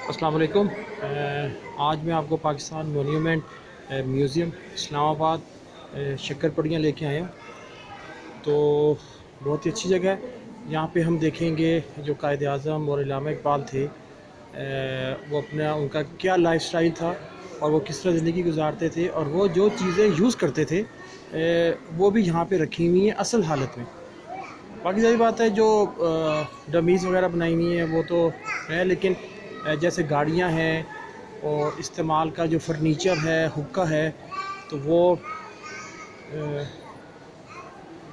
अस्सलाम वालेकुम। आज मैं आपको पाकिस्तान मोन्यूमेंट म्यूज़ियम इस्लामाबाद शक्करपड़ियाँ लेके आया हूँ। तो बहुत ही अच्छी जगह है। यहाँ पे हम देखेंगे जो कायद आज़म और इल्लामा इकबाल थे, वो अपना उनका क्या लाइफस्टाइल था और वो किस तरह ज़िंदगी गुजारते थे, और वो जो चीज़ें यूज़ करते थे वो भी यहाँ पे रखी हुई हैं असल हालत में। बाकी सारी बात है जो डमीज़ वगैरह बनाई हुई हैं वो तो है, लेकिन जैसे गाड़ियाँ हैं और इस्तेमाल का जो फर्नीचर है, हुक्का है, तो वो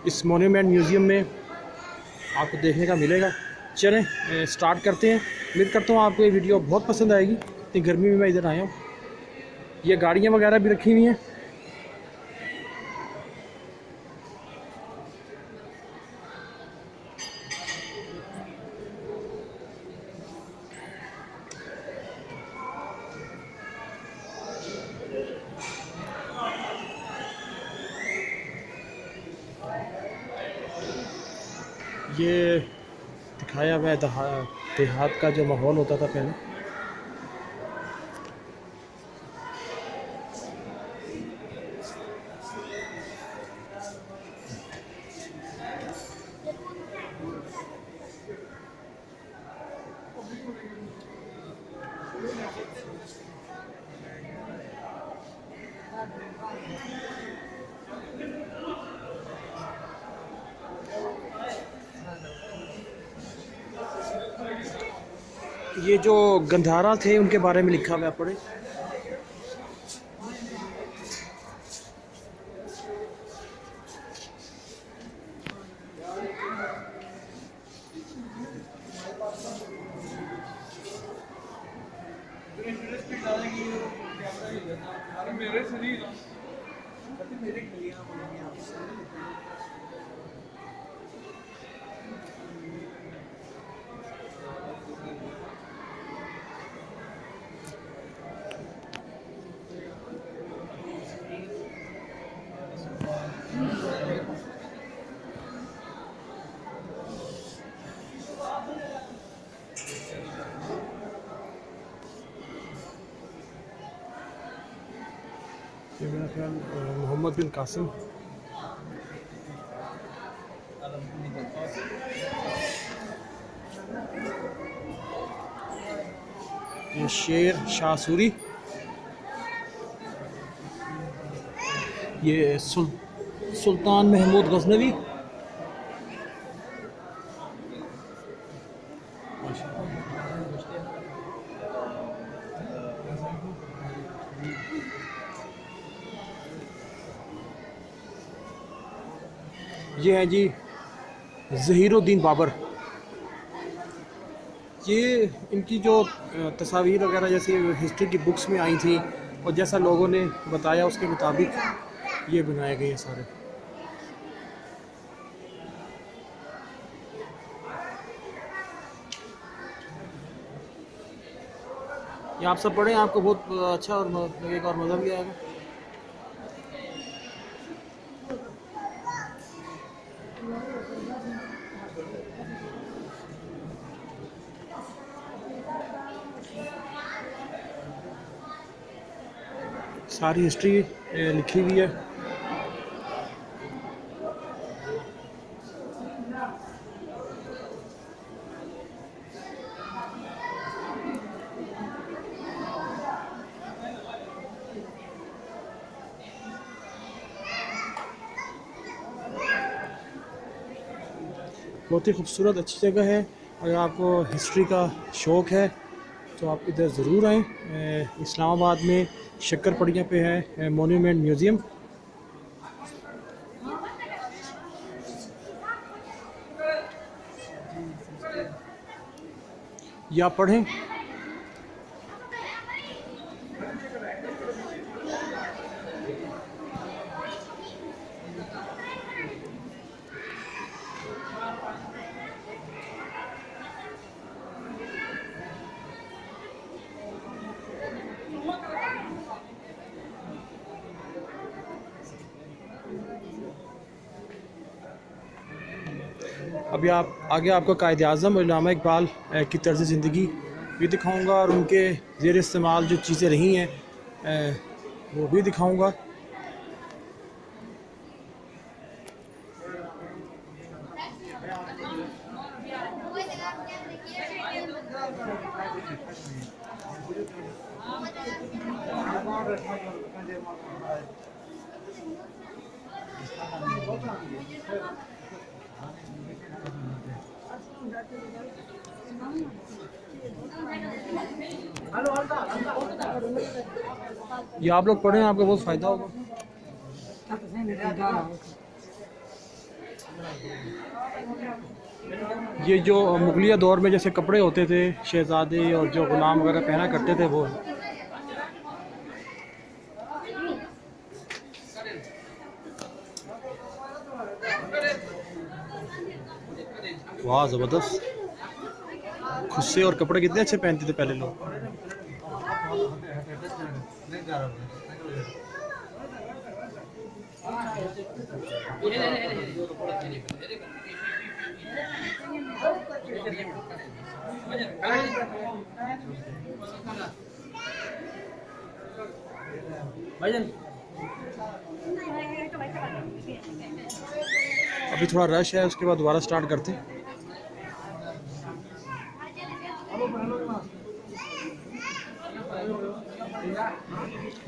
इस मोन्यूमेंट म्यूज़ियम में आपको देखने का मिलेगा। चलें स्टार्ट करते हैं। उम्मीद करता हूँ आपको ये वीडियो बहुत पसंद आएगी। इतनी गर्मी में मैं इधर आया हूँ। ये गाड़ियाँ वगैरह भी रखी हुई हैं। ये दिखाया हुआ है देहात का जो माहौल होता था पहले। ये जो गंधारा थे उनके बारे में लिखा हुआ है, पढ़े। ये मेरा ख्याल मोहम्मद बिन कासिम। ये शेर शाह सूरी। ये सुल्तान महमूद गजनवी। ये है जी ज़हीरुद्दीन बाबर। ये इनकी जो तस्वीर वगैरह जैसे हिस्ट्री की बुक्स में आई थी और जैसा लोगों ने बताया उसके मुताबिक ये बनाए गए हैं सारे। ये आप सब पढ़ें, आपको बहुत अच्छा और लगेगा और मज़ा भी आएगा। सारी हिस्ट्री लिखी हुई है। बहुत ही खूबसूरत अच्छी जगह है। अगर आपको हिस्ट्री का शौक़ है तो आप इधर ज़रूर आएँ। इस्लामाबाद में शक्करपड़ियाँ पे है मोन्यूमेंट म्यूज़ियम। या पढ़ें। अभी आप आगे आपको कायद आज़म और इल्लामा इकबाल की तर्ज़ ज़िंदगी भी दिखाऊंगा और उनके ज़ेर इस्तेमाल जो चीज़ें रही हैं वो भी दिखाऊंगा। ये आप लोग पढ़ें, आपको बहुत फ़ायदा होगा। ये जो मुगलिया दौर में जैसे कपड़े होते थे शहज़ादे और जो ग़ुलाम वगैरह पहना करते थे वो। वाह ज़बरदस्त, खुद से और कपड़े कितने अच्छे पहनते थे पहले लोग। अभी थोड़ा रश है, उसके बाद दोबारा स्टार्ट करते हैं।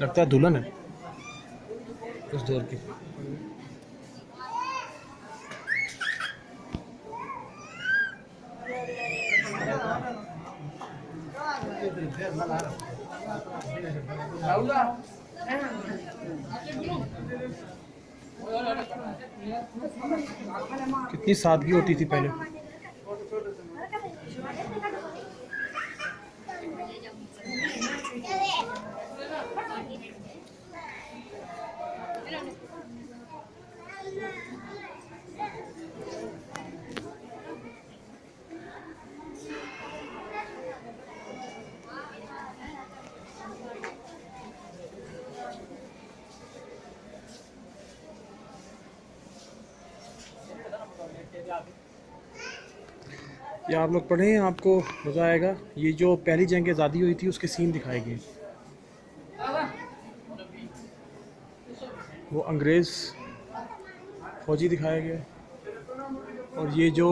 लगता है दुल्हन है उस दौर की। कितनी सादगी होती थी पहले। ये आप लोग पढ़ें, आपको मज़ा आएगा। ये जो पहली जंग आज़ादी हुई थी उसके सीन दिखाए गए। वो अंग्रेज़ फौजी दिखाए गए और ये जो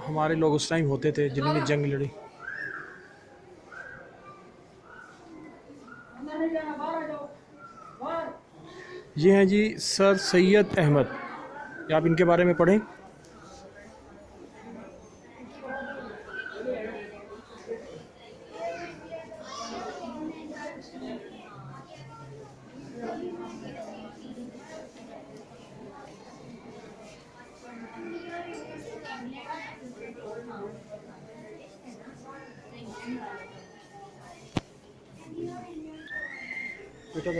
हमारे लोग उस टाइम होते थे जिन्होंने जंग लड़ी। ये हैं जी सर सैयद अहमद, आप इनके बारे में पढ़ें। बेटा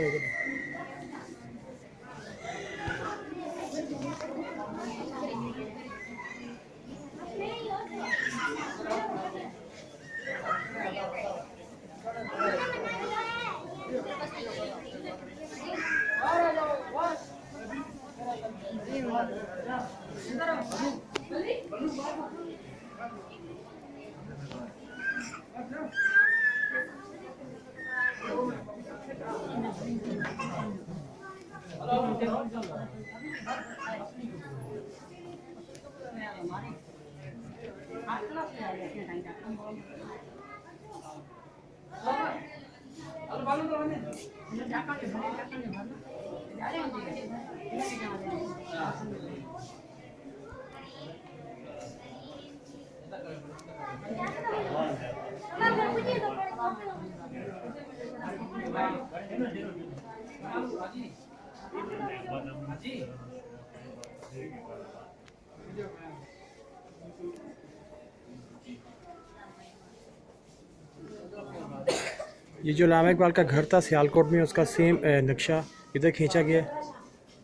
ये जो लामा इकबाल का घर था सियालकोट में, उसका सेम नक्शा इधर खींचा गया है।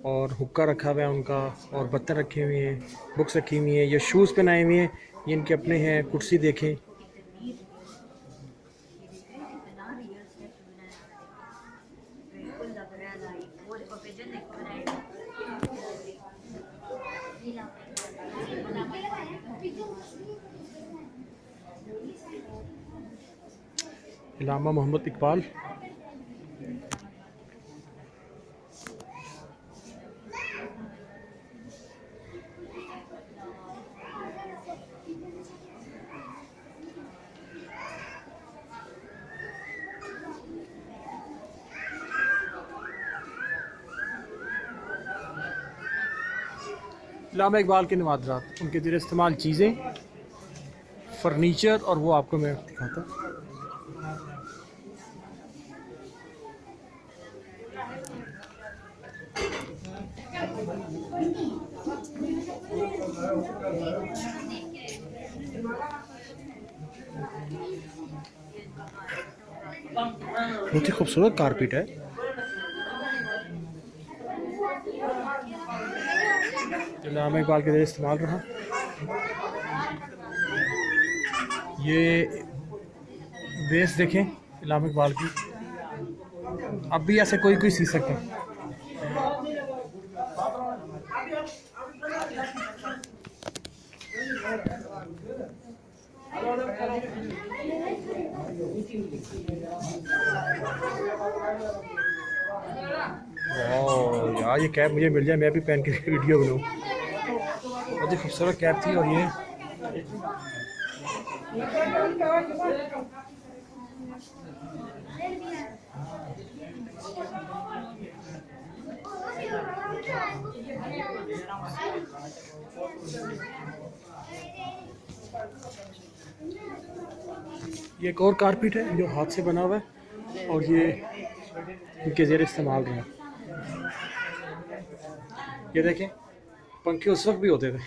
और हुक्का रखा हुआ है उनका, और बर्तन रखे हुए हैं, बुक्स रखी हुई हैं, ये शूज़ पहनाए हुए हैं, ये इनके अपने हैं। कुर्सी देखें, इलामा मोहम्मद इकबाल। इलामा इकबाल के नवादरात, उनके ज़ेर इस्तेमाल चीज़ें, फर्नीचर, और वो आपको मैं दिखाता हूँ। बहुत ही खूबसूरत कारपेट है। इलामा इकबाल के ज़ेर इस्तेमाल रहा। ये बेस देखें इलामा इकबाल की, अब भी ऐसे कोई कोई सी सकता है। ओह यार, ये कैप मुझे मिल जाए, मैं भी पहन के वीडियो बनाऊँ। बहुत ही खूबसूरत कैप थी। और ये एक और कारपेट है जो हाथ से बना हुआ है, और ये इनके ज़ेर इस्तेमाल रहा। ये देखें, पंखे उस वक्त भी होते थे।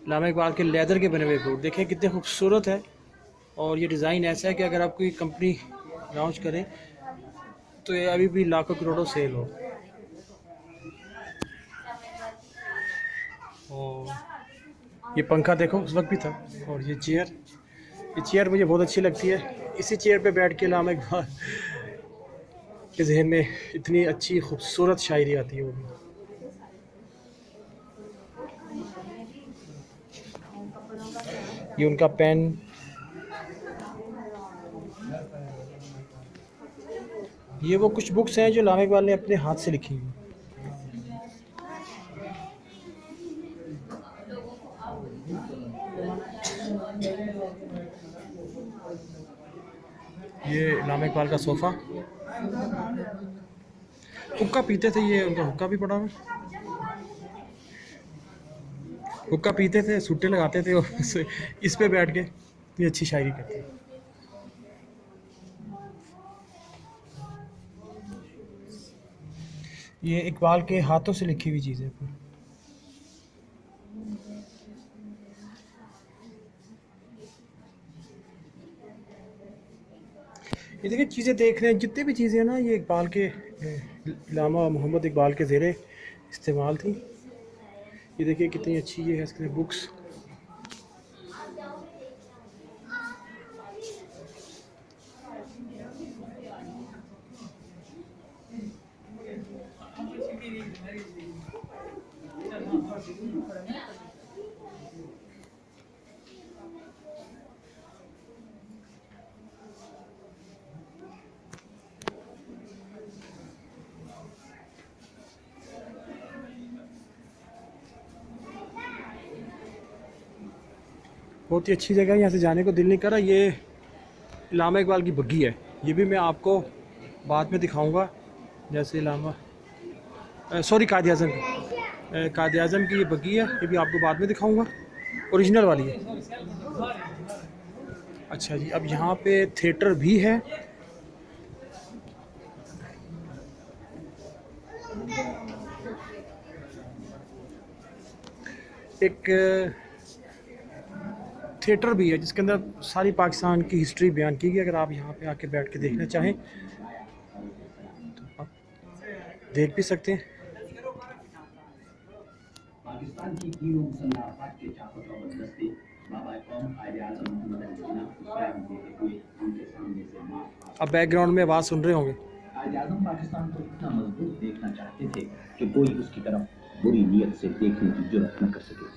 इलामा इकबाल के लेदर के बने हुए बूट देखें कितने खूबसूरत है। और ये डिज़ाइन ऐसा है कि अगर आप कोई कंपनी लॉन्च करें तो ये अभी भी लाखों करोड़ों सेल हो। और ये पंखा देखो उस वक्त भी था। और ये चेयर मुझे बहुत अच्छी लगती है। इसी चेयर पे बैठ के इलामा इकबाल के जहन में इतनी अच्छी खूबसूरत शायरी आती है। वो भी ये उनका पेन, ये वो कुछ बुक्स हैं जो इलामा इकबाल ने अपने हाथ से लिखी हैं। ये इलामा इकबाल का सोफ़ा, हुक्का पीते थे, ये उनका हुक्का भी पड़ा हुआ है। हुक्का पीते थे, सुट्टे लगाते थे और इस पे बैठ के ये अच्छी शायरी करते हैं। ये इकबाल के हाथों से लिखी हुई चीज़ें। ये देखिए चीज़ें देख रहे हैं, जितनी भी चीज़ें हैं ना, ये इकबाल के इलामा मोहम्मद इकबाल के ज़ेरे इस्तेमाल थी। ये देखिए कितनी अच्छी ये है इसके बुक्स। बहुत ही अच्छी जगह है, यहाँ से जाने को दिल नहीं कर रहा। ये इलामा इकबाल की बग्गी है, ये भी मैं आपको बाद में दिखाऊंगा। जैसे सॉरी कायद आज़म की ये बग्गी है, ये भी आपको बाद में दिखाऊंगा। ओरिजिनल वाली है। अच्छा जी, अब यहाँ पे थिएटर भी है। एक थिएटर भी है जिसके अंदर सारी पाकिस्तान की हिस्ट्री बयान की गई। अगर आप यहाँ पे आके बैठ के देखना चाहें तो आप देख भी सकते हैं। अब बैकग्राउंड में आवाज़ सुन रहे होंगे। पाकिस्तान को इतना मजबूत देखना चाहते थे कि कोई उसकी तरफ बुरी नीयत से देखने की जुर्रत न कर सके।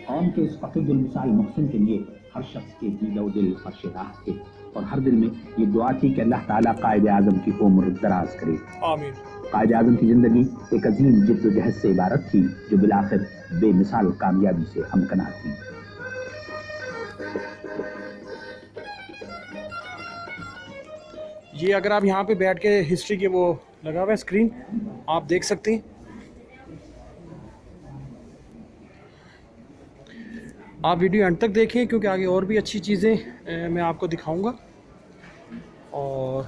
कौम के इस फ़क़ीदुल मिसाल मुहसिन के लिए हर शख्स के दिलो दिल फर्श राह थे और हर दिल में ये दुआ थी कि अल्लाह ताला कायद आज़म की उम्र दराज करे। आमीन। कायद आज़म की ज़िंदगी एक अजीम जिद्दोजहद से इबारत थी जो बिलाखिर बेमिसाल कामयाबी से हमकना थी। ये अगर आप यहाँ पे बैठ के हिस्ट्री के वो लगा हुआ है स्क्रीन, आप देख सकते हैं। आप वीडियो अंत तक देखें क्योंकि आगे और भी अच्छी चीज़ें मैं आपको दिखाऊंगा। और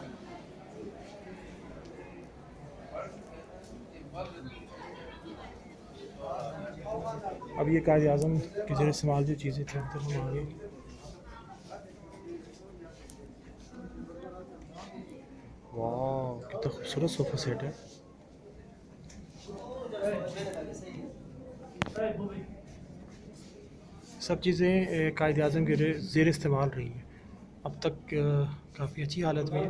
अब ये कायद आज़म के ज़रिए इस्तेमाल जो चीज़ें थी अंदर हम आगे। वाह कितना खूबसूरत सोफ़ा सेट है। सब चीज़ें कायद आज़म के ज़ेर इस्तेमाल रही हैं अब तक। काफ़ी अच्छी हालत में है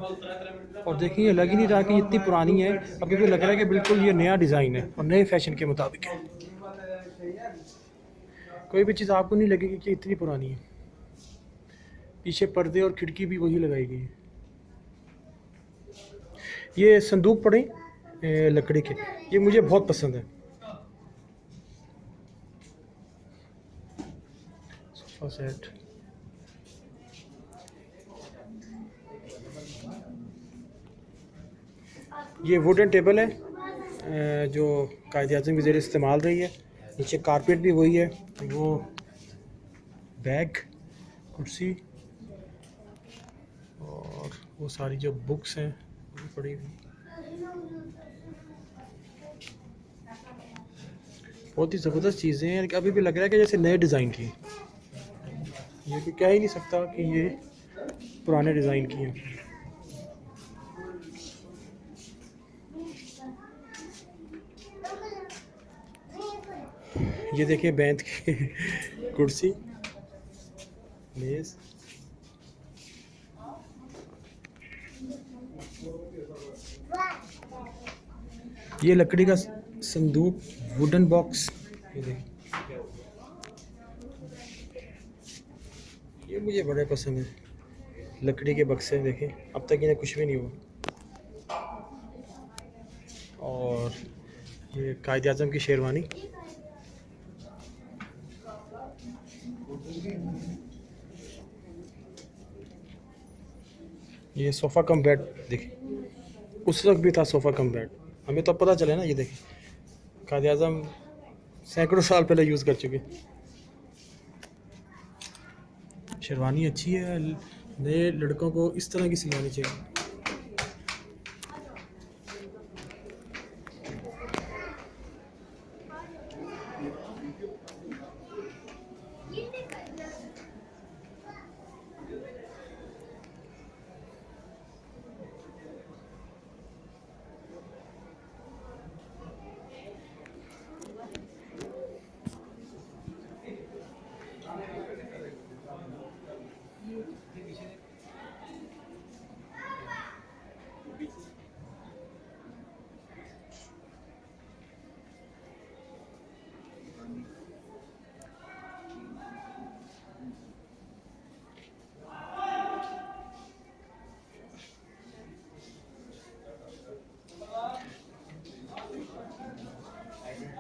और देखिए ये लग ही नहीं रहा कि इतनी पुरानी है। अब क्योंकि लग रहा है कि बिल्कुल ये नया डिज़ाइन है और नए फैशन के मुताबिक है। कोई भी चीज़ आपको नहीं लगेगी कि इतनी पुरानी है। पीछे पर्दे और खिड़की भी वही लगाई गई है। ये संदूक पड़े लकड़ी के, ये मुझे बहुत पसंद है। सोफ़ा सेट, ये वुडन टेबल है जो कायद आज़म के ज़रिए इस्तेमाल रही है। नीचे कारपेट भी वही है। वो बैग, कुर्सी और वो सारी जो बुक्स हैं वो भी पड़ी हुई। बहुत ही ज़बरदस्त चीज़ें हैं। अभी भी लग रहा है कि जैसे नए डिज़ाइन की। ये कोई कह ही नहीं सकता कि ये पुराने डिज़ाइन की हैं। ये देखिए बैंत की कुर्सी, मेज़। ये लकड़ी का संदूक, वुडन बॉक्स। ये देखिए, ये मुझे बड़े पसंद है। लकड़ी के बक्से देखें, अब तक इन्हें कुछ भी नहीं हुआ। और ये कायद आज़म की शेरवानी। ये सोफ़ा कम बेड देखिए, उस वक्त भी था सोफ़ा कम बेड, हमें तो अब पता चले ना। ये देखिए कायद आज़म सैकड़ों साल पहले यूज़ कर चुके। शेरवानी अच्छी है, नए लड़कों को इस तरह की सिलवानी चाहिए।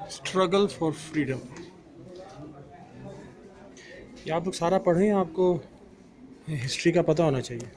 स्ट्रगल फॉर फ्रीडम, ये आप लोग सारा पढ़ें, आपको हिस्ट्री का पता होना चाहिए।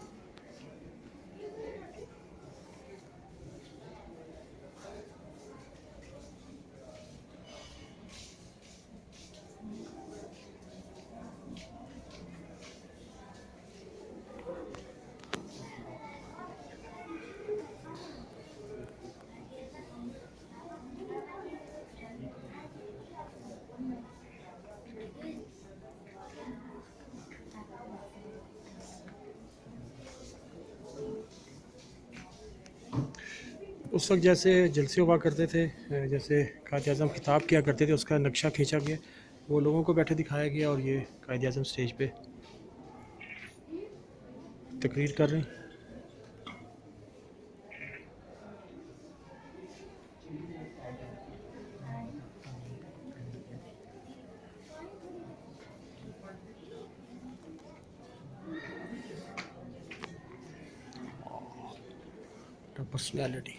उस वक्त जैसे जलसे हुआ करते थे, जैसे कायद आज़म खिताब किया करते थे, उसका नक्शा खींचा गया, वो लोगों को बैठे दिखाया गया और ये कायद आज़म स्टेज पे तकरीर कर रहे हैं। पर्सनैलिटी।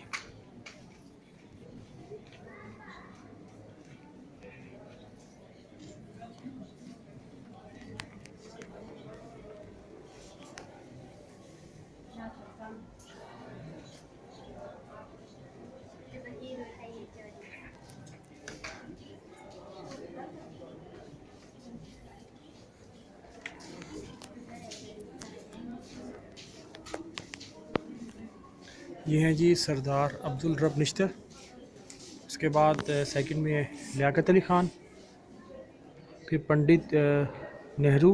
ये हैं जी सरदार अब्दुल रब निश्तर। उसके बाद सेकंड में लियाकत अली ख़ान, फिर पंडित नेहरू,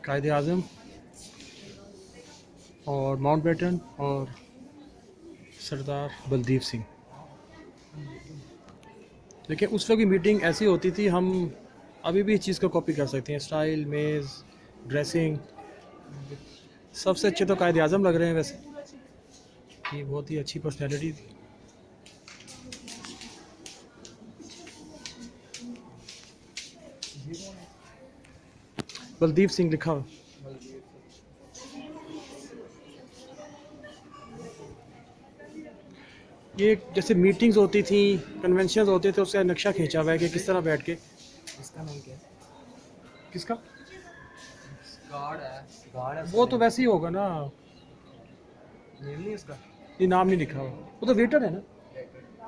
कायद आज़म और माउंटबेटन और सरदार बलदेव सिंह। लेकिन उस वक्त की मीटिंग ऐसी होती थी, हम अभी भी इस चीज़ को कॉपी कर सकते हैं। स्टाइल, मेज़, ड्रेसिंग, सबसे अच्छे तो कायद आज़म लग रहे हैं वैसे। ये बहुत ही अच्छी पर्सनैलिटी थी। बलदेव सिंह लिखा हुआ। ये जैसे मीटिंग्स होती थी, कन्वेंशंस होते थे, उसका नक्शा खींचा हुआ है कि किस तरह बैठ के। इसका नाम क्या है? किसका? गार्ड है वो तो वैसे ही होगा ना, नेम नहीं इसका। ये नाम नहीं लिखा हुआ। वो तो वेटर है ना।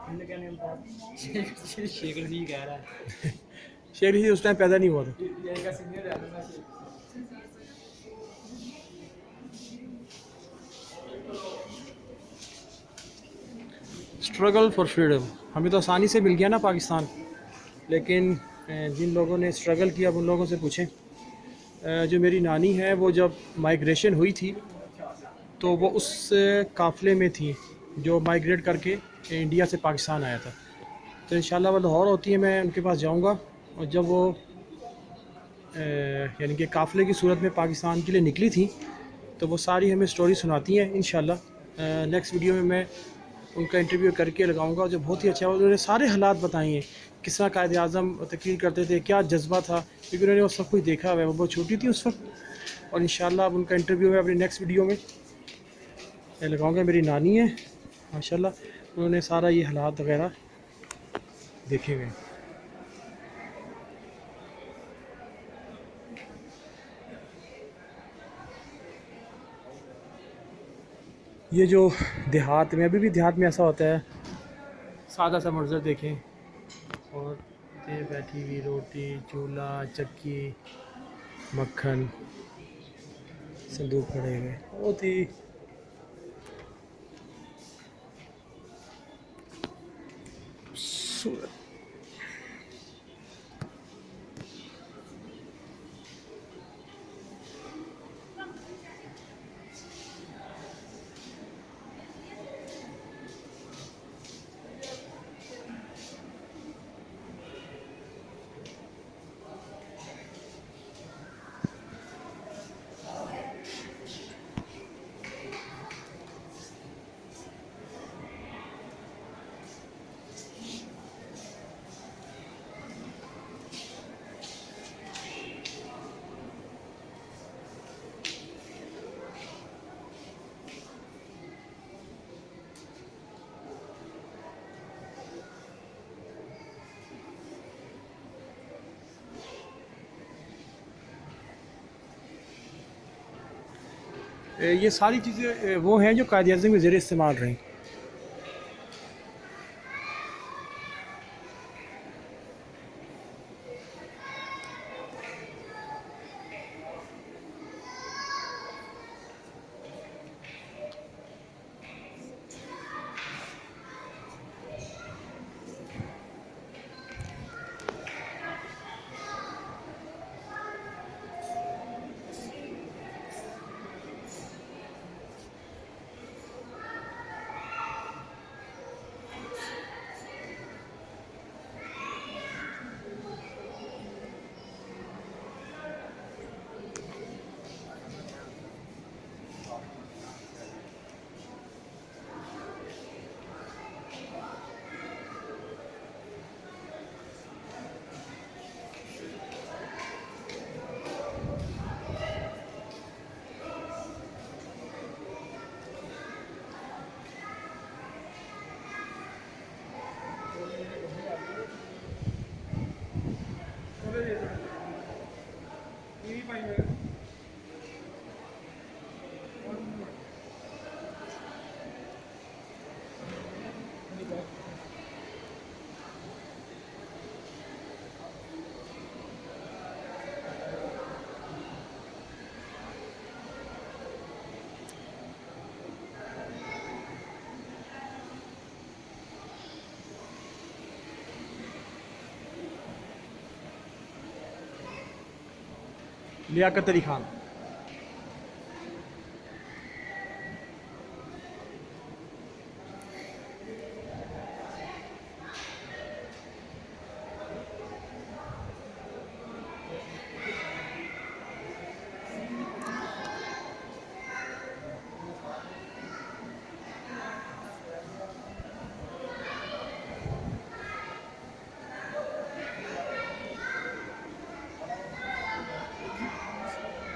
इनने क्या नेम था? शेख रशीद कह रहा है। शेख रशीद उस टाइम पैदा नहीं हुआ था। ये इनका सीनियर है ना। स्ट्रगल फॉर फ्रीडम, हमें तो आसानी से मिल गया ना पाकिस्तान, लेकिन जिन लोगों ने स्ट्रगल किया उन लोगों से पूछें। जो मेरी नानी है, वो जब माइग्रेशन हुई थी तो वो उस काफ़िले में थी जो माइग्रेट करके इंडिया से पाकिस्तान आया था। तो इंशाल्लाह वो लाहौर होती है, मैं उनके पास जाऊंगा और जब वो यानी कि काफ़िले की सूरत में पाकिस्तान के लिए निकली थी तो वो सारी हमें स्टोरी सुनाती हैं। इंशाल्लाह नेक्स्ट वीडियो में मैं उनका इंटरव्यू करके लगाऊंगा, जो बहुत ही अच्छा है। उन्होंने सारे हालात बताए हैं, किस तरह कायद आज़म तकरीर करते थे, क्या जज्बा था, क्योंकि उन्होंने वो सब कुछ देखा हुआ है। वो बहुत छोटी थी उस वक्त। और इंशाल्लाह अब उनका इंटरव्यू मैं अपनी नेक्स्ट वीडियो में लगाऊंगा। मेरी नानी है माशाल्लाह, उन्होंने सारा ये हालात वगैरह देखे हुए हैं। ये जो देहात में, अभी भी देहात में ऐसा होता है, सादा सा मंजर देखें, और ये बैठी हुई रोटी, चूल्हा, चक्की, मक्खन, संदूक पड़े हुए, बहुत ही खूबसूरत। ये सारी चीज़ें वो हैं जो कायद आज़म के ज़रिए इस्तेमाल रहीं। लियाकत अली खान।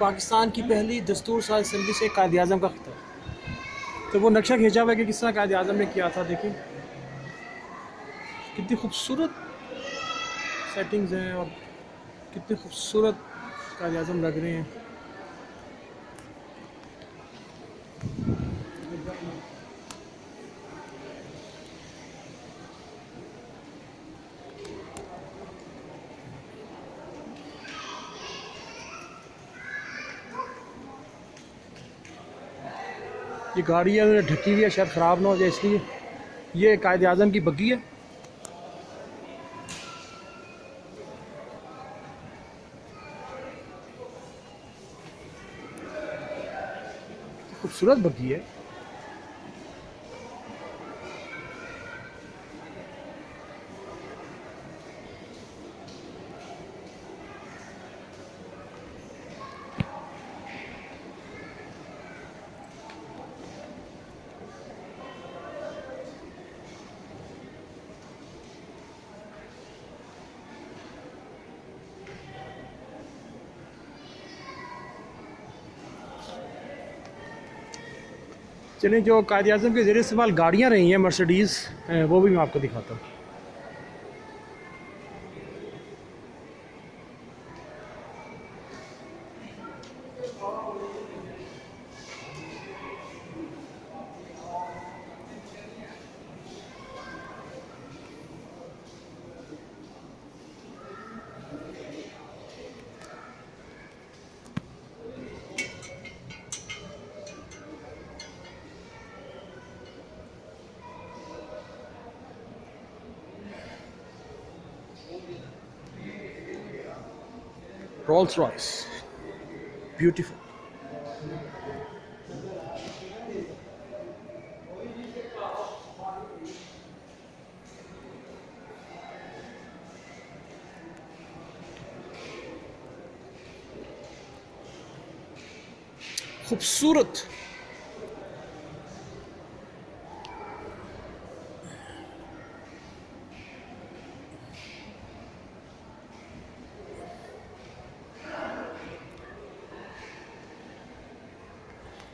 पाकिस्तान की पहली दस्तूर साज असम्बली से कायद आज़म का खिताब। तो वो नक्शा खींचा हुआ है कि किस तरह कायद आज़म ने किया था। देखिए कितनी खूबसूरत सेटिंग्स हैं और कितने खूबसूरत कायद आज़म लग रहे हैं। ये गाड़ी है ढकी हुई है, शायद ख़राब ना हो जाए इसलिए। ये कायद आज़म की बग्गी है। खूबसूरत बग्गी है। चलिए जो कायद आज़म के ज़रिए इस्तेमाल गाड़ियाँ रही हैं मर्सिडीज़, वो भी मैं आपको दिखाता हूँ। Rolls Royce, beautiful. खूबसूरत।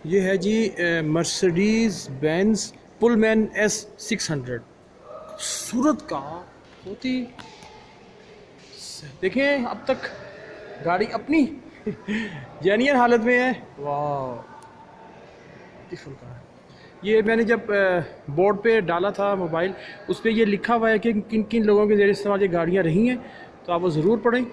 ये है जी मर्सिडीज़ बेंज पुलमैन S600। खूबसूरत का बहुत ही। देखें अब तक गाड़ी अपनी जेन्युइन हालत में है। वाह ब्यूटीफुल कार है। ये मैंने जब बोर्ड पे डाला था मोबाइल, उस पर ये लिखा हुआ है कि किन किन लोगों के ज़रिए इस्तेमाल ये गाड़ियाँ रही हैं, तो आप वो ज़रूर पढ़ें।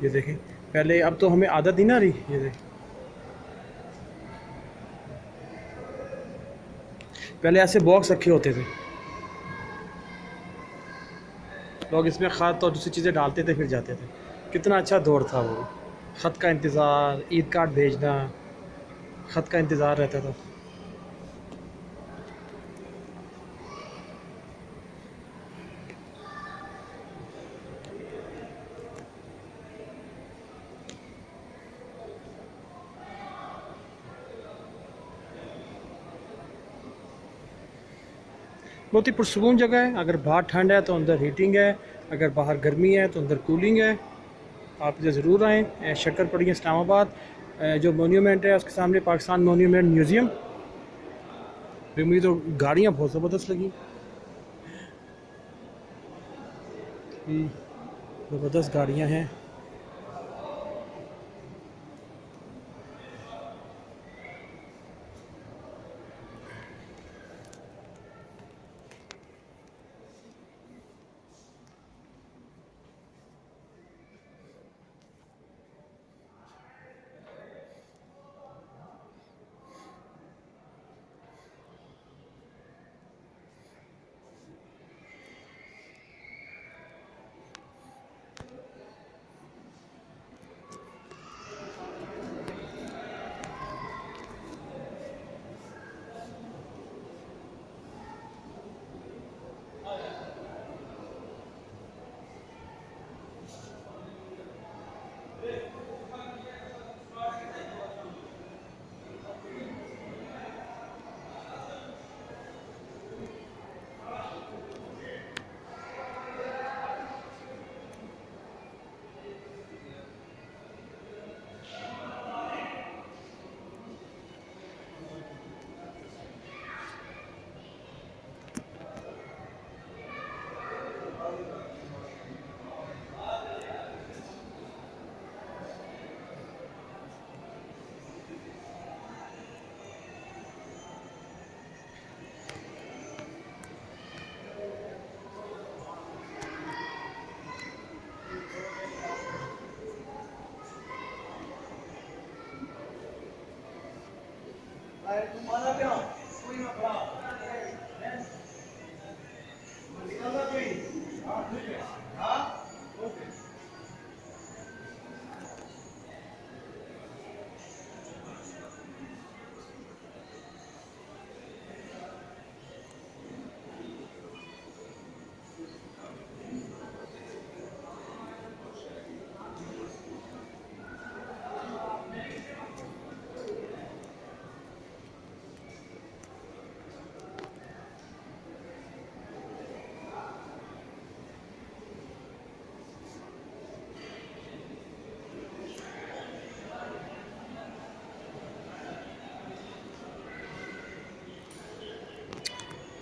ये देखें पहले, अब तो हमें आदत ही ना रही। ये देखें पहले ऐसे बॉक्स रखे होते थे, लोग इसमें ख़त और दूसरी चीज़ें डालते थे फिर जाते थे। कितना अच्छा दौर था वो। ख़त का इंतज़ार, ईद कार्ड भेजना, ख़त का इंतज़ार रहता था। बहुत ही पुरसकून जगह है। अगर बाहर ठंड है तो अंदर हीटिंग है, अगर बाहर गर्मी है तो अंदर कूलिंग है। आप इधर ज़रूर आएँ। शक्करपड़ी इस्लामाबाद जो मोन्यूमेंट है उसके सामने पाकिस्तान मोन्यूमेंट म्यूज़ियम। फिर मुझे तो गाड़ियाँ बहुत ज़बरदस्त लगी, ज़बरदस्त गाड़ियाँ हैं।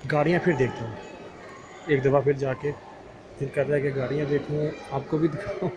गाड़ियाँ फिर देखता हूँ, एक दफ़ा फिर जाके दिल कर रहा है कि गाड़ियाँ देखूँ, आपको भी दिखाऊँ।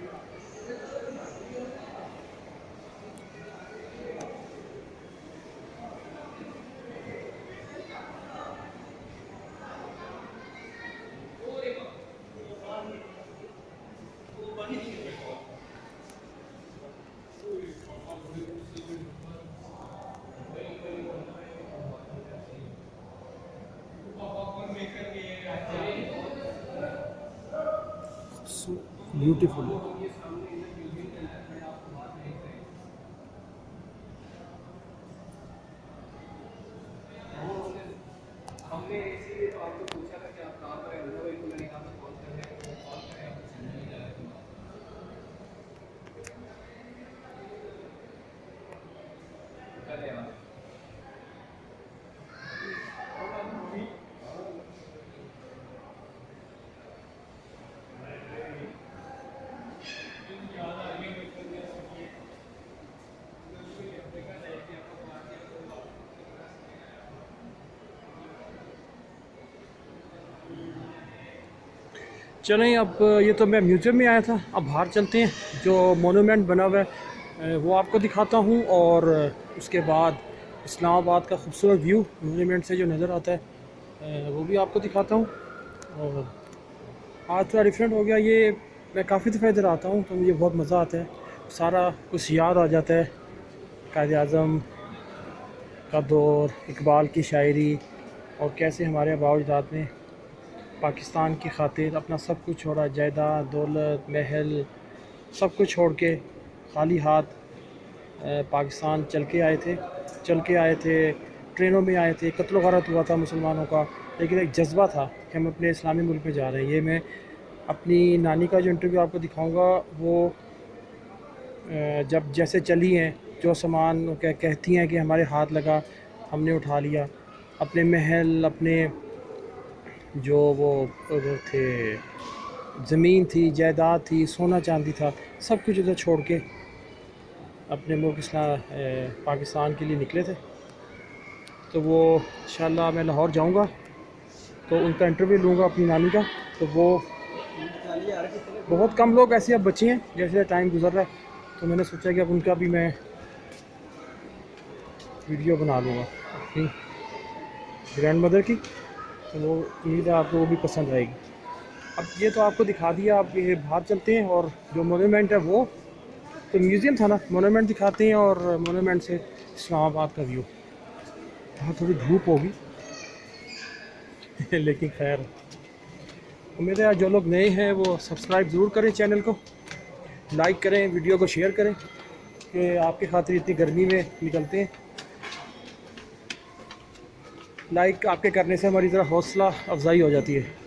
So beautiful. हमने इसीलिए तो आपको पूछा था कि आप कहाँ पर हैं, मतलब एक मैंने कहा था कॉल कर रहे हैं, कॉल करें आप नहीं जा रहे धन्यवाद। चलें, अब ये तो मैं म्यूज़ियम में आया था, अब बाहर चलते हैं। जो मोनूमेंट बना हुआ है वो आपको दिखाता हूँ, और उसके बाद इस्लामाबाद का खूबसूरत व्यू मोनूमेंट से जो नज़र आता है वो भी आपको दिखाता हूँ। और आज थोड़ा डिफरेंट हो गया ये, मैं काफ़ी दफ़ा इधर आता हूँ तो मुझे बहुत मज़ा आता है, सारा कुछ याद आ जाता है। कायद-ए-आज़म का दौर, इकबाल की शायरी, और कैसे हमारे आबा अजदाद ने पाकिस्तान की खातिर अपना सब कुछ छोड़ा, जायदाद, दौलत, महल, सब कुछ छोड़ के खाली हाथ पाकिस्तान चल के आए थे, ट्रेनों में आए थे, कत्ल गारत हुआ था मुसलमानों का, लेकिन एक जज्बा था कि हम अपने इस्लामी मुल्क में जा रहे हैं। ये मैं अपनी नानी का जो इंटरव्यू आपको दिखाऊंगा, वो जब जैसे चली हैं, जो सामान कहती हैं कि हमारे हाथ लगा, हमने उठा लिया, अपने महल, अपने जो वो उधर थे, ज़मीन थी, जायदाद थी, सोना चांदी था, सब कुछ उधर छोड़ के अपने मुल्क पाकिस्तान के लिए निकले थे। तो वो इंशाल्लाह मैं लाहौर जाऊंगा तो उनका इंटरव्यू लूँगा अपनी नानी का। तो वो बहुत कम लोग ऐसे अब बचे हैं, जैसे टाइम गुजर रहा है तो मैंने सोचा कि अब उनका भी मैं वीडियो बना लूँगा अपनी ग्रैंड मदर की। तो वो उम्मीद है आपको वो भी पसंद आएगी। अब ये तो आपको दिखा दिया, आप ये बाहर चलते हैं और जो मोनूमेंट है वो तो म्यूज़ियम था ना, मोनूमेंट दिखाते हैं और मोनूमेंट से इस्लामाबाद का व्यू। वहाँ थोड़ी धूप होगी लेकिन खैर, उम्मीद है जो लोग नए हैं वो सब्सक्राइब ज़रूर करें चैनल को, लाइक करें, वीडियो को शेयर करें कि आपके खातिर इतनी गर्मी में निकलते हैं। लाइक आपके करने से हमारी ज़रा हौसला अफजाई हो जाती है।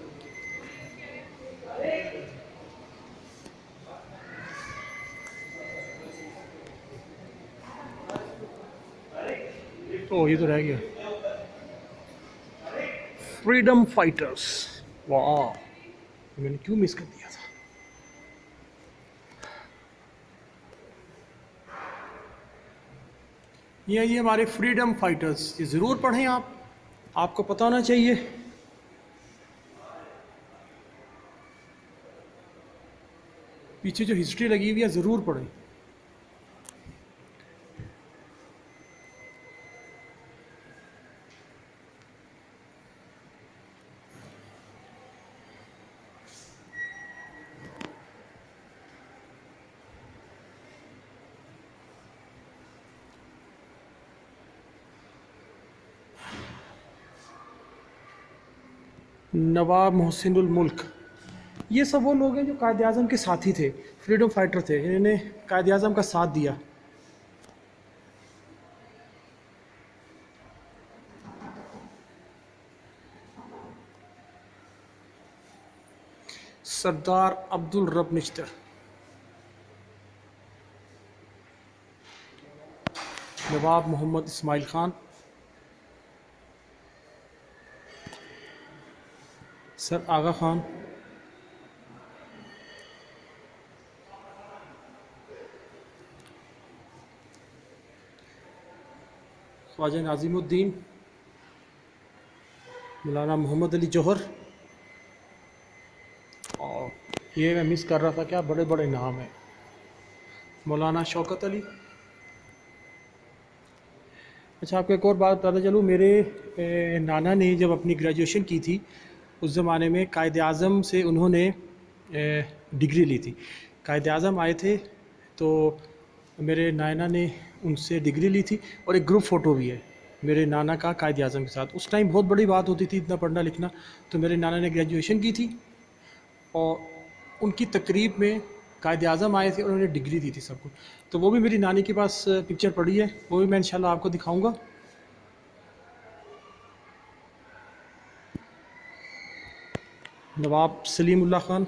ओह, ये तो रह गया, फ्रीडम फाइटर्स। वाह, मैंने क्यों मिस कर दिया था। ये हमारे फ्रीडम फाइटर्स, ये ज़रूर पढ़ें आप, आपको पता होना चाहिए। पीछे जो हिस्ट्री लगी हुई है ज़रूर पढ़ें। नवाब मोहसिनुल मुल्क, ये सब वो लोग हैं जो कायद आज़म के साथी थे, फ्रीडम फाइटर थे, इन्होंने कायद आज़म का साथ दिया। सरदार अब्दुल रब निश्तर, नवाब मोहम्मद इस्माइल ख़ान, सर आगा ख़ान, ख्वाजा नाज़िमुद्दीन, मौलाना मोहम्मद अली जौहर। और ये मैं मिस कर रहा था, क्या बड़े बड़े नाम हैं, मौलाना शौकत अली। अच्छा, आपको एक और बात बताता चलूँ, मेरे नाना ने जब अपनी ग्रेजुएशन की थी उस ज़माने में कायद आज़म से उन्होंने डिग्री ली थी। कायद आज़म आए थे तो मेरे नाना ने उनसे डिग्री ली थी और एक ग्रुप फ़ोटो भी है मेरे नाना का कायद आज़म के साथ। उस टाइम बहुत बड़ी बात होती थी इतना पढ़ना लिखना। तो मेरे नाना ने ग्रेजुएशन की थी और उनकी तकरीब में कायद आज़म आए थे और उन्होंने डिग्री दी थी सबको। तो वो भी मेरी नानी के पास पिक्चर पड़ी है, वो भी मैं इंशाल्लाह आपको दिखाऊंगा। नवाब सलीमुल्लाह ख़ान,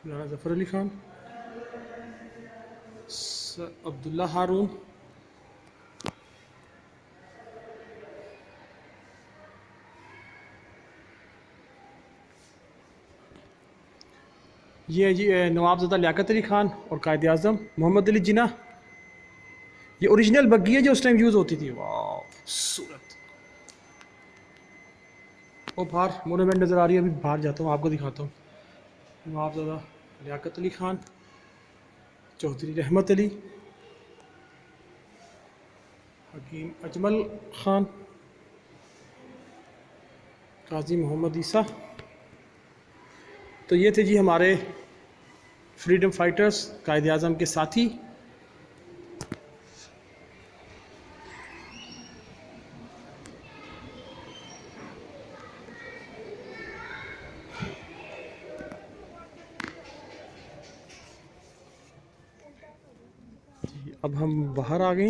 राना ज़फ़र अली ख़ान, अब्दुल्ला हारून, ये जी नवाबज़दा लियाकत अली ख़ान और कायद आज़म मोहम्मद अली जिन्ना। ये ओरिजिनल बग्गी है जो उस टाइम यूज़ होती थी। वाह, सूरत। वो बाहर मोनूमेंट नज़र आ रही है, अभी बाहर जाता हूँ आपको दिखाता हूँ। नवाबज़दा लियाकत अली ख़ान, चौधरी रहमत अली, हकीम अजमल ख़ान, काजी मोहम्मद ईसा। तो ये थे जी हमारे फ्रीडम फाइटर्स, कायद आज़म के साथी। अब हम बाहर आ गए।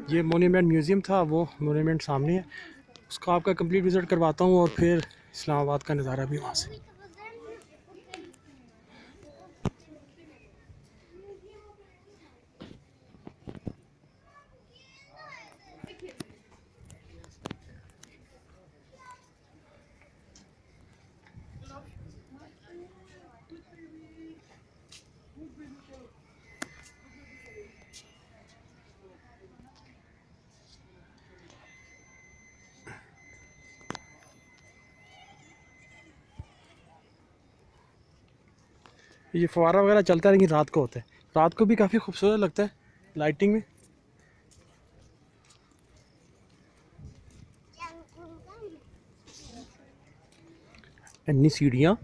ये मोन्यूमेंट म्यूज़ियम था, वो मोन्यूमेंट सामने है, उसका आपका कंप्लीट विज़िट करवाता हूँ और फिर इस्लामाबाद का नज़ारा भी वहाँ से। ये फव्वारा वगैरह चलता है लेकिन रात को होता है, रात को भी काफ़ी खूबसूरत लगता है लाइटिंग में। इतनी सीढ़ियाँ।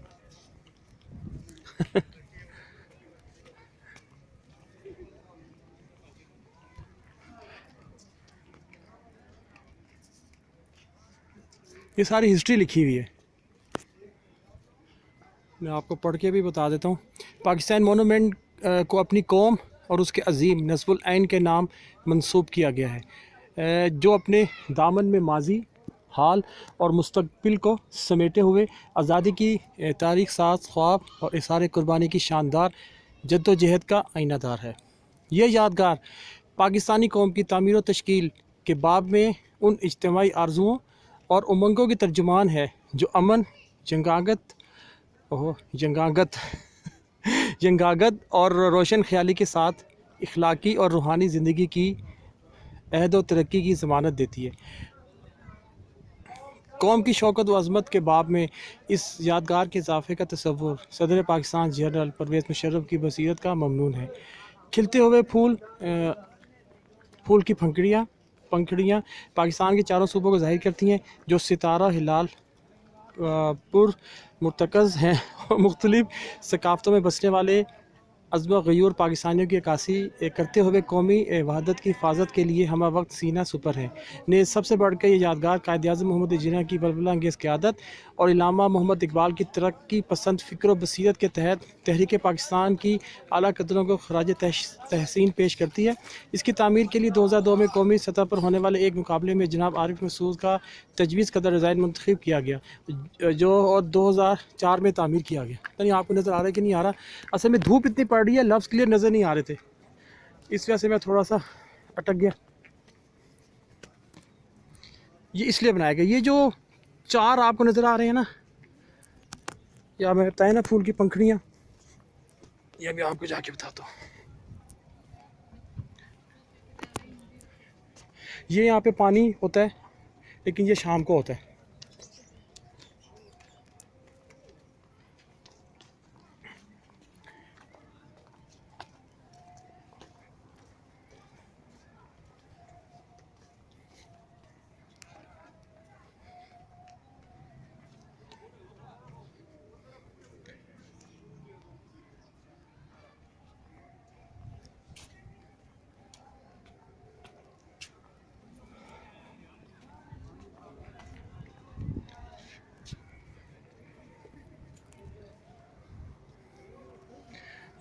ये सारी हिस्ट्री लिखी हुई है, मैं आपको पढ़ के भी बता देता हूँ। पाकिस्तान मोनूमेंट को अपनी कौम और उसके अजीम नस्बुल ऐन के नाम मंसूब किया गया है, जो अपने दामन में माजी, हाल और मुस्तकबिल को समेटे हुए आज़ादी की तारीख साज ख्वाब और इसारे कुर्बानी की शानदार जद्दोजहद का आईनादार है। ये यादगार पाकिस्तानी कौम की तामीर व तश्कील के बाब में उन इज्तिमाई आरजुओं और उमंगों की तर्जुमान है जो अमन, जंगागत ओह जंगागत जंगागत और रोशन ख्याली के साथ इखलाकी और रूहानी ज़िंदगी की अहद व तरक्की की ज़मानत देती है। कौम की शौकत व अज़मत के बाब में इस यादगार के इजाफ़े का तसव्वुर सदर पाकिस्तान जनरल परवेज़ मुशर्रफ की बसीरत का ममनून है। खिलते हुए फूल की पंखड़ियाँ पाकिस्तान के चारों सूबों को ज़ाहिर करती हैं, जो सितारा हिलाल पुर मुर्तकज़ हैं और मुख्तलिफ़ सकाफ़तों में बसने वाले अज़्म गयूर पाकिस्तानियों की अक्कासी करते हुए कौमी वहदत की हिफाजत के लिए हम वक्त सीना सुपर है। ने सबसे बढ़कर ये यादगार कायद-ए-आज़म मोहम्मद जिन्ना की बलबला अंगेज़ क़यादत और इलामा मोहम्मद इकबाल की तरक्की पसंद फ़िक्र व बसीरत के तहत तहरीक पाकिस्तान की आला कदरों को खराज तहसीन पेश करती है। इसकी तामीर के लिए 2002 में कौमी सतह पर होने वाले एक मुकाबले में जनाब आरिफ मसूद का तजवीज़ कदर डिज़ाइन मुंतखब किया गया, जो और 2004 में तामीर किया गया। पता नहीं आपको नज़र आ रहा है कि नहीं आ रहा। असल में धूप इतनी पड़ रही है, लफ्ज़ क्लियर नज़र नहीं आ रहे थे, इस वजह से मैं थोड़ा सा अटक गया। ये इसलिए बनाया गया। ये जो चार आपको नज़र आ रहे हैं ना, या मैं बताया ना फूल की पंखड़ियाँ, ये भी आपको जाके बताता हूँ। ये यहाँ पे पानी होता है लेकिन ये शाम को होता है।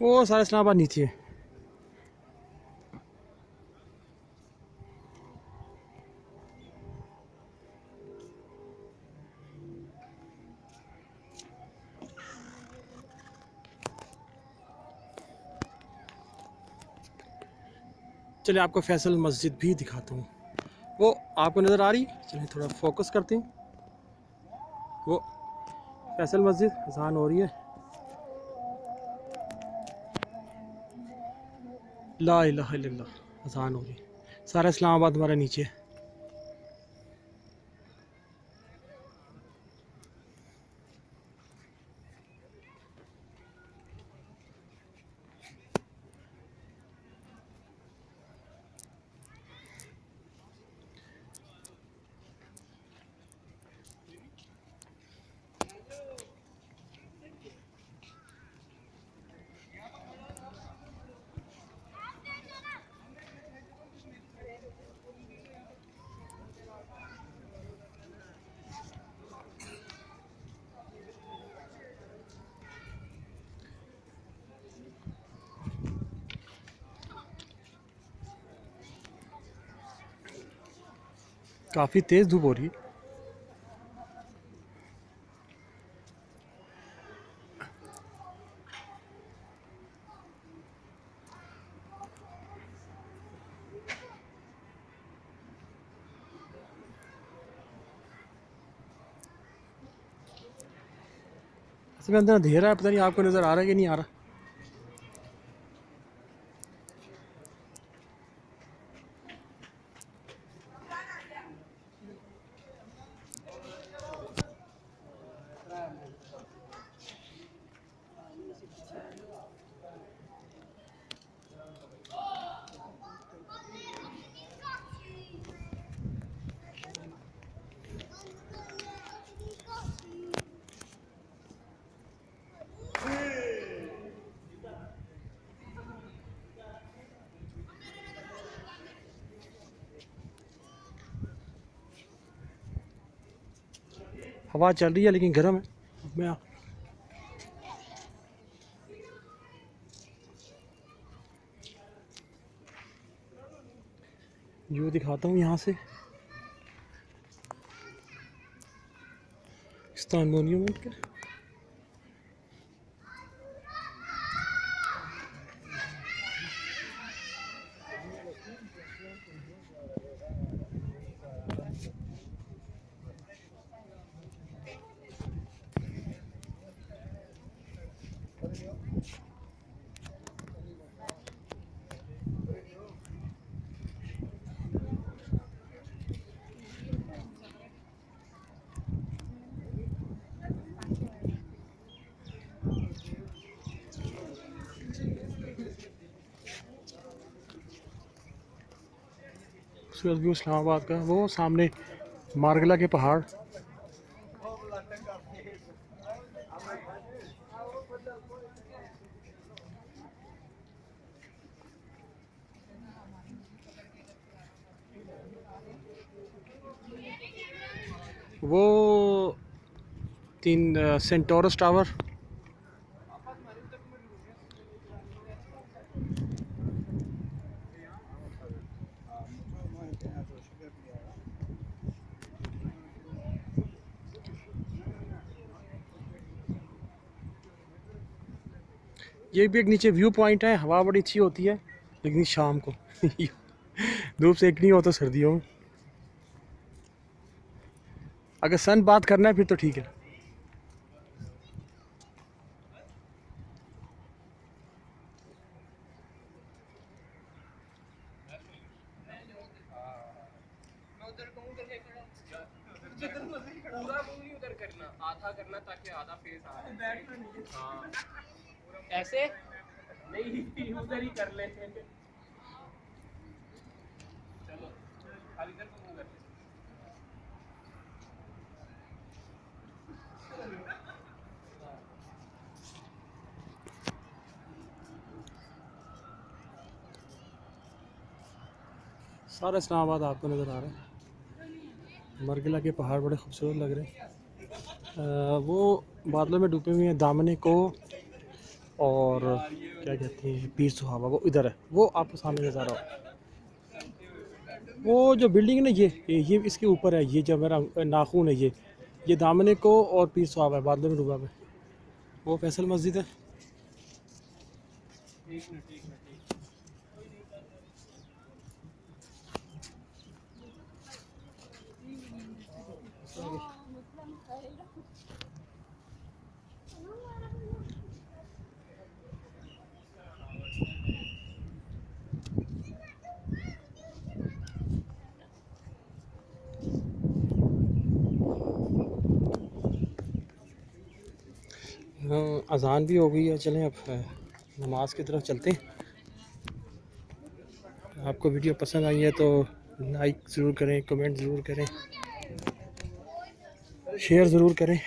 वो सारा इस्लामाबाद नीचे है। चलिए आपको फैसल मस्जिद भी दिखाता हूँ, वो आपको नज़र आ रही। चलिए थोड़ा फोकस करते हैं। वो फैसल मस्जिद अज़ान हो रही है। ला इलाहा इल्लल्लाह, अज़ान हो रही है। सारा इस्लामाबाद हमारा नीचे है। काफ़ी तेज़ धूप हो रही है। इसमें अंदर अंधेरा है, पता नहीं आपको नज़र आ रहा है कि नहीं आ रहा। हवा चल रही है लेकिन गर्म है। मैं व्यू दिखाता हूँ यहाँ से पाकिस्तान मोन्यूमेंट का। खूबसूरत व्यू इस्लामाबाद का, वो सामने मारगला के पहाड़। वो सेंटोरस टावर। ये भी एक नीचे व्यू पॉइंट है। हवा बड़ी अच्छी होती है लेकिन शाम को धूप सेकनी हो तो सर्दियों में। अगर सन बात करना है फिर तो ठीक है। मैं उधर कहूँ करके जिधर मर्जी खड़ा पूरा वो नहीं उधर करना, आधा करना ताकि आधा फेस आ जाए। बैठना नहीं है। हाँ ऐसे नहीं, उधर ही कर लेते हैं। चलो खाली इधर को मुंह कर ले। सारा इस्लामाबाद आपको नज़र आ रहा है। मरगिला के पहाड़ बड़े खूबसूरत लग रहे हैं। वो बादलों में डूबे हुए हैं दामने को, और क्या कहते हैं पीर सुहावा वो इधर है, वो आपको सामने नज़र आ रहा हो। वो जो बिल्डिंग है ना ये इसके ऊपर है। ये जो मेरा नाखून है ये दामने को और पीर सुहावा है, बादलों में डूबा हुआ है। वो फैसल मस्जिद है। एक मिनट एक मिनट। हाँ, अजान भी हो गई है। चलें अब नमाज की तरफ चलते हैं। आपको वीडियो पसंद आई है तो लाइक ज़रूर करें, कमेंट ज़रूर करें, शेयर ज़रूर करें।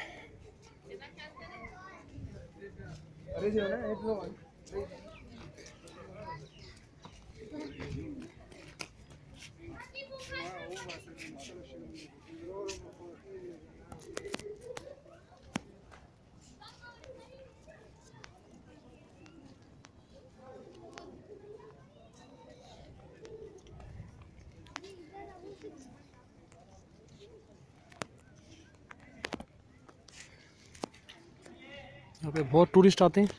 अरे जो है ना एक लो यहाँ पे बहुत टूरिस्ट आते हैं।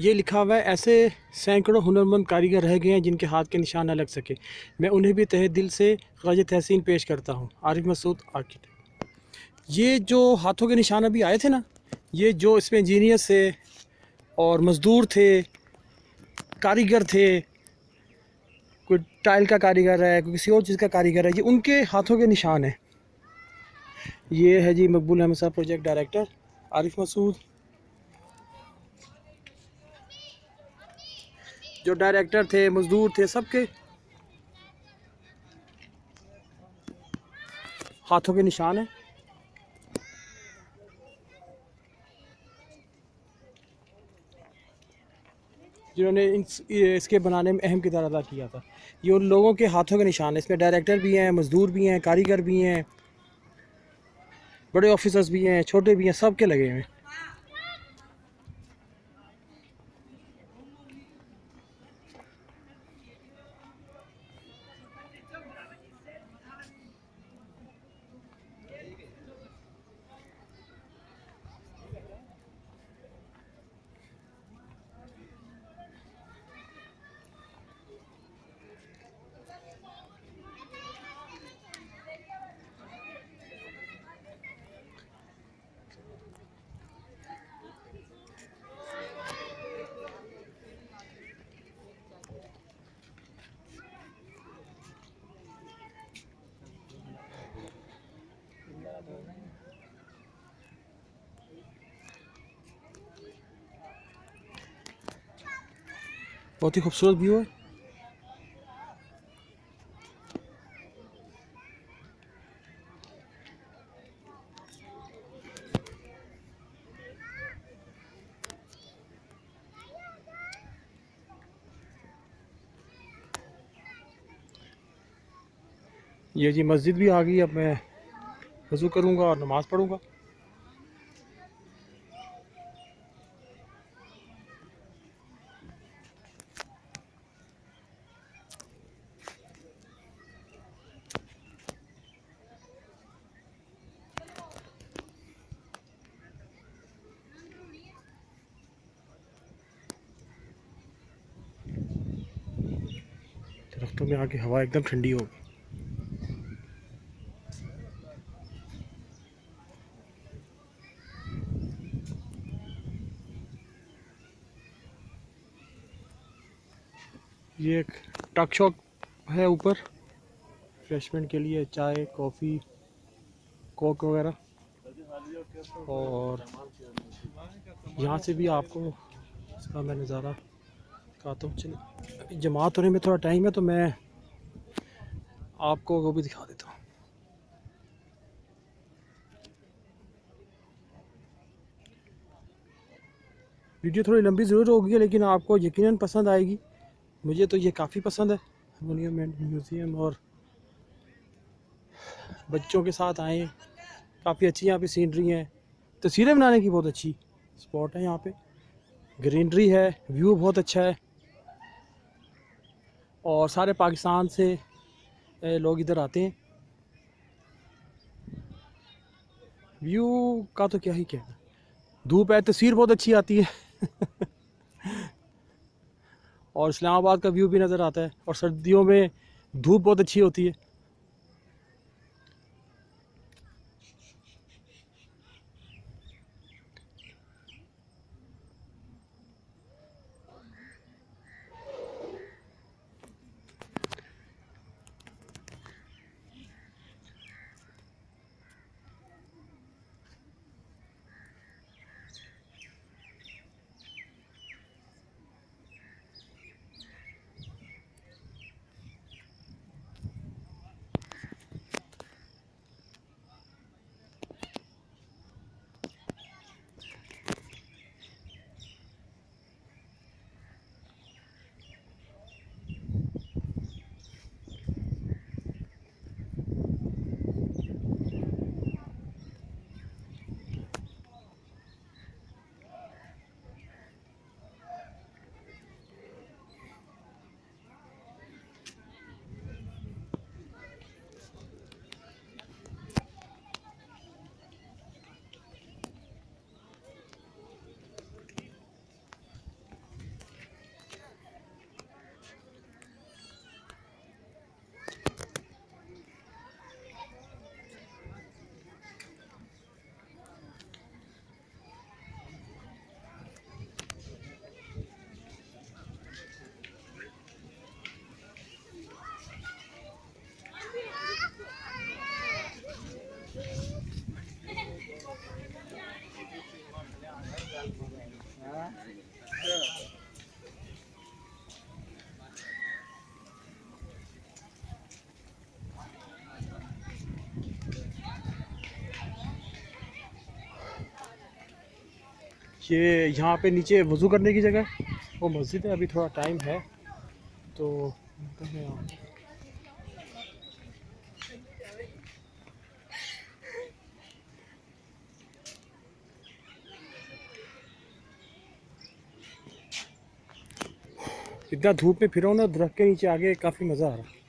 ये लिखा हुआ है, ऐसे सैकड़ों हुनरमंद कारीगर रह गए हैं जिनके हाथ के निशान न लग सके, मैं उन्हें भी तहे दिल से ख़राज तहसीन पेश करता हूँ। आरिफ मसूद, आर्किटेक्ट। ये जो हाथों के निशान अभी आए थे ना, ये जो इसमें इंजीनियर थे और मज़दूर थे, कारीगर थे, कोई टाइल का कारीगर है, कोई किसी और चीज़ का कारीगर है, ये उनके हाथों के निशान हैं। ये है जी मकबूल अहमद साहब, प्रोजेक्ट डायरेक्टर, आरिफ मसूद। जो डायरेक्टर थे, मज़दूर थे, सबके हाथों के निशान हैं। जिन्होंने इसके बनाने में अहम किरदार अदा किया था। ये उन लोगों के हाथों के निशान हैं। इसमें डायरेक्टर भी हैं, मज़दूर भी हैं, कारीगर भी हैं, बड़े ऑफिसर्स भी हैं, छोटे भी हैं, सब के लगे हुए हैं। बहुत ही खूबसूरत व्यू है। ये जी मस्जिद भी आ गई। अब मैं वज़ू करूँगा और नमाज़ पढ़ूँगा। दरख्तों में आके हवा एकदम ठंडी हो गई। ये एक टक शॉप है ऊपर, रिफ्रेशमेंट के लिए चाय, कॉफ़ी, कोक वगैरह। और यहाँ से भी आपको इसका मैं नज़ारा दिखाता हूँ। चलिए, अभी जमात होने में थोड़ा टाइम है तो मैं आपको वो भी दिखा देता हूँ। वीडियो थोड़ी लंबी ज़रूर होगी लेकिन आपको यकीनन पसंद आएगी। मुझे तो ये काफ़ी पसंद है। मोन्यूमेंट म्यूज़ियम, और बच्चों के साथ आए, काफ़ी अच्छी यहाँ पे सीनरी है, तस्वीरें बनाने की बहुत अच्छी स्पॉट है। यहाँ पे ग्रीनरी है, व्यू बहुत अच्छा है, और सारे पाकिस्तान से लोग इधर आते हैं। व्यू का तो क्या ही कहना, धूप है, तस्वीर बहुत अच्छी आती है। और इस्लामाबाद का व्यू भी नज़र आता है, और सर्दियों में धूप बहुत अच्छी होती है। ये यहाँ पे नीचे वज़ू करने की जगह वो मस्जिद है। अभी थोड़ा टाइम है तो इतना धूप में फिरो ना, दरख्त के नीचे आगे काफ़ी मज़ा आ रहा है।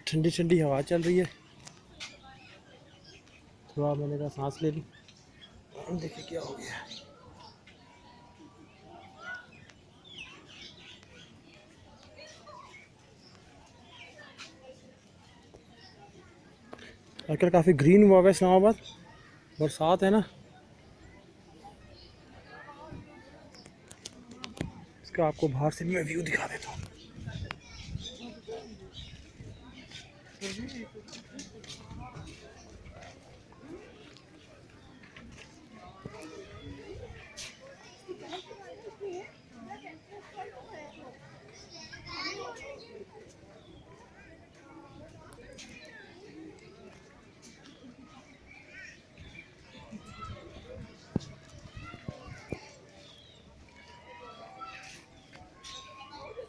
ठंडी ठंडी हवा चल रही है। थोड़ा मैंने कहा सांस ले ली। देखिए क्या हो गया। आजकल काफ़ी ग्रीन हुआ है इस्लामाबाद, बरसात है ना। इसका आपको बाहर से मैं व्यू दिखा देता हूँ।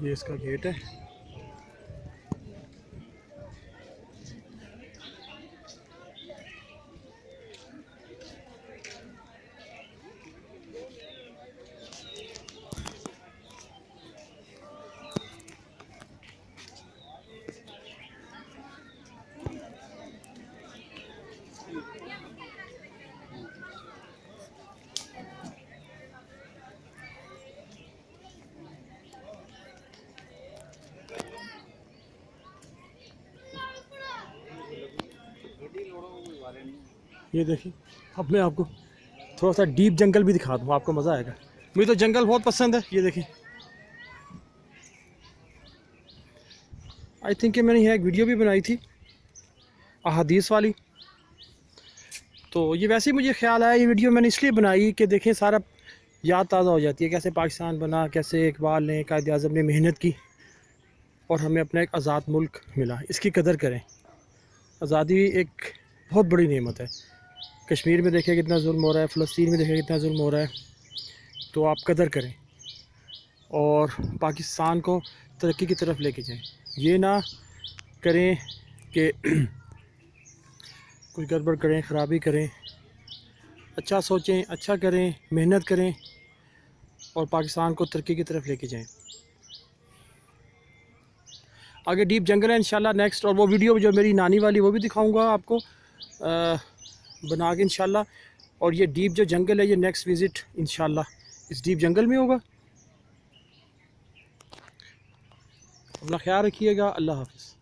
ये इसका गेट है। ये देखिए, अब मैं आपको थोड़ा सा डीप जंगल भी दिखा दूँ, आपको मज़ा आएगा। मुझे तो जंगल बहुत पसंद है। ये देखिए, आई थिंक कि मैंने यहाँ एक वीडियो भी बनाई थी अहादीस वाली। तो ये वैसे ही मुझे ख्याल आया, ये वीडियो मैंने इसलिए बनाई कि देखें सारा याद ताज़ा हो जाती है, कैसे पाकिस्तान बना, कैसे इकबाल ने, कायद आज़म ने मेहनत की और हमें अपना एक आज़ाद मुल्क मिला। इसकी कदर करें। आज़ादी एक बहुत बड़ी नेमत है। कश्मीर में देखें कितना जुल्म हो रहा है, फ़लस्तीन में देखें कितना जुल्म हो रहा है। तो आप कदर करें और पाकिस्तान को तरक्की की तरफ लेके जाएं। ये ना करें कि कुछ गड़बड़ करें, ख़राबी करें। अच्छा सोचें, अच्छा करें, मेहनत करें और पाकिस्तान को तरक्की की तरफ लेके जाएं। आगे डीप जंगल है इंशाल्लाह नेक्स्ट, और वो वीडियो जो मेरी नानी वाली वो भी दिखाऊंगा आपको बना के इंशाल्लाह। और ये डीप जो जंगल है, ये नेक्स्ट विज़िट इंशाल्लाह इस डीप जंगल में होगा। अपना ख्याल रखिएगा। अल्लाह हाफ़िज़।